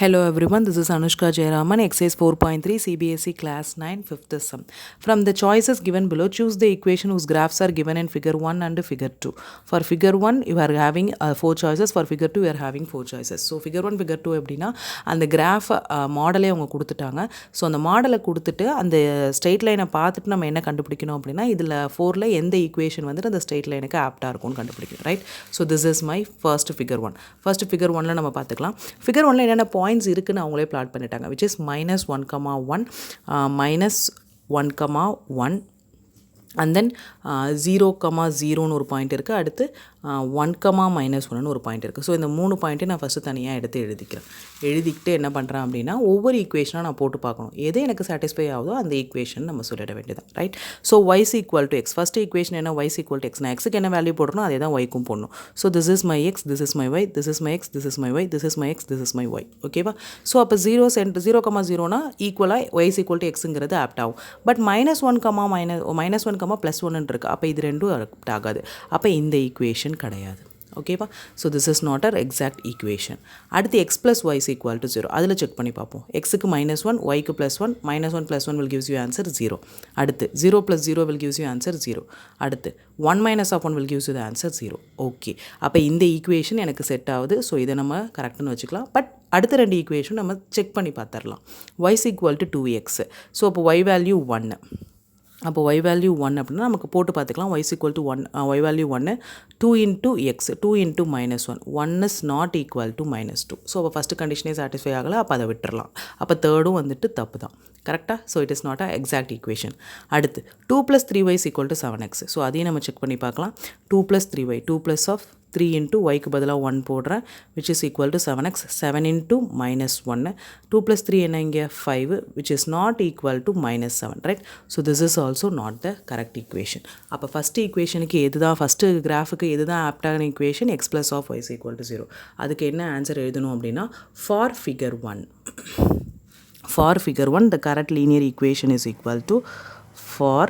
Hello everyone, this is Anushka Jayaraman, exercise 4.3 CBSE class 9 fifth sum. From the choices given below, choose the equation whose graphs are given in figure 1 and figure 2. For figure 1, you are having 4 choices. For figure 2, you are having 4 choices. So figure 1, figure 2 எப்படினா அந்த graph மாடலே அவங்க கொடுத்துட்டாங்க. So அந்த மாடலை கொடுத்துட்டு அந்த straight லைனை பார்த்துட்டு நம்ம என்ன கண்டுபிடிக்கணும் அப்படின்னா இதில் 4ல் எந்த ஈக்குவேஷன் வந்துட்டு அந்த ஸ்ட்ரெயிட் லைனுக்கு ஆப்டாக இருக்கும்னு கண்டுபிடிக்கணும், right? So this is my first figure 1. First figure 1ல் நம்ம பார்த்துக்கலாம். ஃபிகர் 1ல் என்னென்ன பாயிண்ட்ஸ் இருக்குன்னு அவங்களே பிளாட் பண்ணிட்டாங்க, which is -1, -1, and then 0, ஒரு பாயிண்ட் இருக்குது. அடுத்து 1, -1 ஒரு பாயிண்ட் இருக்குது. ஸோ இந்த 3 பாயிண்ட்டை நான் ஃபஸ்ட்டு தனியாக எடுத்து எழுதிக்கிட்டு என்ன பண்ணுறேன் அப்படின்னா ஒவ்வொரு ஈக்குவேஷனாக நான் போட்டு பார்க்கணும். எது எனக்கு சாட்டிஸ்ஃபை ஆகுதோ அந்த ஈக்குவேஷன் நம்ம சொல்லிட வேண்டியதான், right? So y = x. First equation என்ன? y = x. நான் எக்ஸுக்கு என்ன வேல்யூ போடணும் அதே தான் yக்கும் போடணும். So this is my x, this is my y, this is my x, this is my y, this is my x, this is my y. ஓகேவா? So அப்போ 0,0னா ஈக்குவலாக y = xங்கிறது ஆப்ட் ஆகும். பட் -1, +1 இருக்குது. அப்போ இது ரெண்டும் ஆப்ட் ஆகாது. அப்போ இந்த ஈக்குவேஷன் கிடையாது. ஓகேவா? ஸோ திஸ் இஸ் நாட் அர் எக்ஸாக்ட் ஈக்குவேஷன். அடுத்து x + y = 0. அதில் செக் பண்ணி பார்ப்போம். எக்ஸுக்கு -1, yக்கு +1, -1 + 1 will gives you answer 0. அடுத்து 0 + 0 will gives you answer 0. அடுத்து 1 - 1 will gives you the answer 0. Okay, அப்போ இந்த ஈக்குவேஷன் எனக்கு செட் ஆகுது. ஸோ இதை நம்ம கரெக்டுன்னு வச்சுக்கலாம். பட் அடுத்த ரெண்டு ஈக்குவேஷன் நம்ம செக் பண்ணி பார்த்துடலாம். y = 2x. ஸோ அப்போ y வேல்யூ 1. அப்போ y வேல்யூ 1 அப்படின்னா நமக்கு போட்டு பார்த்துக்கலாம். y = 1, y value 1, 2 × x, 2 × -1, 1 is not equal to -2. So அப்போ ஃபஸ்ட்டு கண்டிஷனே சாட்டிஸ்ஃபை ஆகலை. அப்போ அதை விட்டுறலாம். அப்போ தேர்டும் வந்துட்டு தப்பு தான், கரெக்டாக? So it is not a exact equation. அடுத்து 2 + 3y = 7x. ஸோ அதையும் நம்ம செக் பண்ணி பார்க்கலாம். 2 + 3y, 2 + 3 × yக்கு பதிலாக 1 போடுறேன், which is equal to 7x. 7 × -1, 2 + 3 என்ன இங்கே 5, which is not equal to -7, right? So this is also not the correct equation. அப்போ ஃபஸ்ட்டு ஈக்குவேஷனுக்கு எது தான், ஃபஸ்ட்டு கிராஃபுக்கு எது தான் ஆப்டான ஈக்குவேஷன்? x + of y = 0. அதுக்கு என்ன ஆன்சர் எழுதணும் அப்படின்னா for figure 1. For figure 1, the correct linear equation is equal to for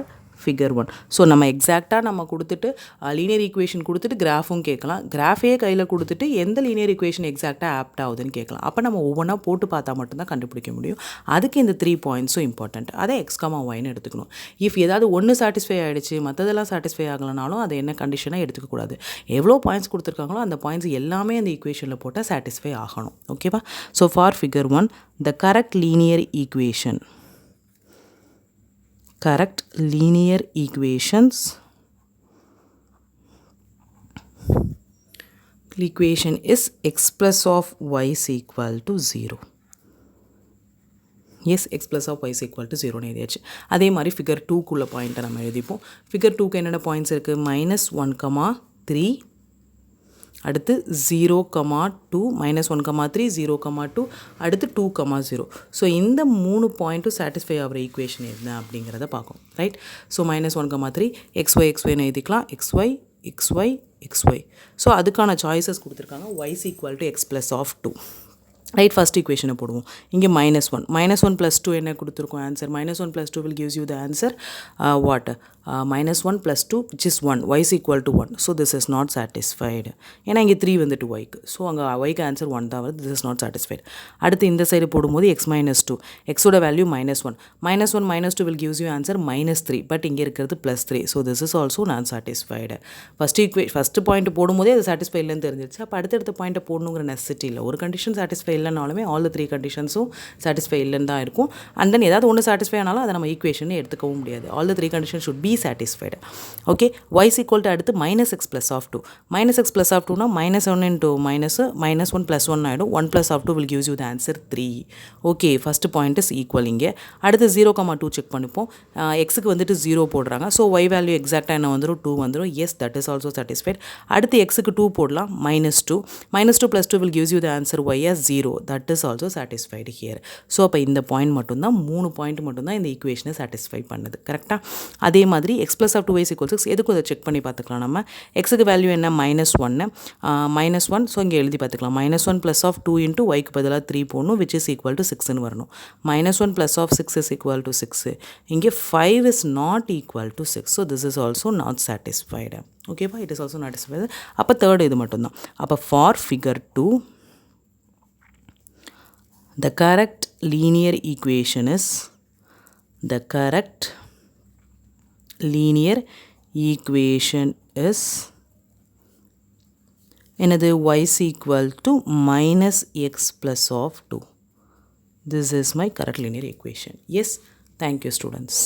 figure 1. So நம்ம எக்ஸாக்டாக நம்ம கொடுத்துட்டு லீனியர் ஈக்குவேஷன் கொடுத்துட்டு கிராஃபும் கேட்கலாம். கிராஃபே கையில் கொடுத்துட்டு எந்த லீனியர் ஈக்குவேஷன் எக்ஸாக்டாக ஆப்ட் ஆகுதுன்னு கேட்கலாம். அப்போ நம்ம ஒவ்வொன்றா போட்டு பார்த்தா மட்டும்தான் கண்டுபிடிக்க முடியும். அதுக்கு இந்த 3 பாயிண்ட்ஸும் இம்பார்ட்டண்ட். அதை x, yன்னு எடுத்துக்கணும். இஃப் ஏதாவது ஒன்று சாட்டிஸ்ஃபை ஆகிடுச்சு, மற்றதெல்லாம் சாட்டிஸ்ஃபை ஆகலைனாலும் அதை என்ன கண்டிஷனாக எடுத்துக்கக்கூடாது. எவ்வளோ பாயிண்ட்ஸ் கொடுத்துருக்காங்களோ அந்த பாயிண்ட்ஸ் எல்லாமே அந்த ஈக்குவேஷனில் போட்டால் சாட்டிஸ்ஃபை ஆகணும். ஓகேவா? So for figure 1, the correct linear equations equation is x + of y = 0. Yes, x + of y = 0 எழுதியாச்சு. அதே மாதிரி ஃபிகர் 2க்குள்ள பாயிண்ட்டை நம்ம எழுதிப்போம். ஃபிகர் 2க்கு என்னென்ன பாயிண்ட்ஸ் இருக்குது? -1, 3, அடுத்து 0, 2, -1, 3, 0, 2, அடுத்து 2, 0. ஸோ இந்த 3 பாயிண்ட்டும் சாட்டிஸ்ஃபை ஆகிற ஈக்குவேஷன் என்ன அப்படிங்கிறத பார்க்கணும், ரைட்? ஸோ -1, 3, xyன்னு எழுதிக்கலாம். xy. ஸோ அதுக்கான சாய்ஸஸ் கொடுத்துருக்காங்க. y = x + of 2. Right, first ஈக்குவேஷனை போடுவோம். இங்கே -1, -1 + 2 என்ன கொடுத்துருக்கோம் answer? -1 + 2 will gives you the answer what? -1 + 2, which is 1. y = 1. So this is not satisfied. ஏன்னா இங்கே 3 வந்துட்டு yக்கு. ஸோ அங்கே yக்கு ஆன்சர் 1 தான் வருது. This is not satisfied. அடுத்து இந்த சைடு போடும்போது x - 2, xோட value -1. -1 - 2 will gives you answer -3. But இங்கே இருக்கிறது +3. So this is also not satisfied. First point போடும்போதே அது சாட்டிஸ்ஃபை இல்லைன்னு தெரிஞ்சிருச்சு. அப்போ அடுத்தடுத்த பாயிண்ட்டை போடணுங்கிற நெசசிட்டி இல்லை. ஒரு கண்டிஷன் சாட்டிஸ்ஃபை இல்லைனாலுமே ஆல் த 3 கண்டிஷன்ஸும் சாட்டிஸ்ஃபை இல்லைன்னு தான் இருக்கும். அண்ட் தென் ஏதாவது ஒன்று சாட்டிஸ்ஃபை ஆனாலும் அதை நம்ம ஈக்குவேஷன் எடுத்துக்கவும் முடியாது. All the 3 condition should be satisfied. Okay, y = அடுத்து -x + of 2. -x + of 2னா -1 × -1 + 1 ஆகிடும். 1 + of 2 will gives you the answer 3. Okay, first point is equal. இங்கே அடுத்து 0, 2 செக் பண்ணிப்போம். எக்ஸுக்கு வந்துட்டு 0 போடுறாங்க. ஸோ y வேல்யூ எக்ஸாக்டாக என்ன வந்துடும்? 2 வந்துடும். Yes, that is also satisfied. அடுத்து எக்ஸுக்கு 2 போடலாம். -2 + 2 will gives you the answer y as 0. That is also satisfied here. So அப்போ இந்த பாயிண்ட் மட்டும்தான், 3 பாயிண்ட் மட்டும்தான் இந்த ஈக்குவேஷனை சாட்டிஸ்ஃபை பண்ணுது, கரெக்டாக? அதே மாதிரி x + of 2y = 6. எதுக்கும் அதை செக் பண்ணி பார்த்துக்கலாம். நம்ம எக்ஸுக்கு வேல்யூ என்ன? -1. ஸோ இங்கே எழுதி பார்த்துக்கலாம். -1 + of 2 × yக்கு பதிலாக 3 போடணும், which is equal to 6ன்னு வரணும். -1 + of 6 is equal to 6. இங்கே 5 is not equal to 6. So this is also not satisfied. ஓகேவா? It is also not satisfied. அப்போ தேர்ட் இது மட்டும்தான். அப்போ for figure 2, The correct linear equation is என்னது y is equal to minus x plus of 2. This is my correct linear equation. Yes, thank you students.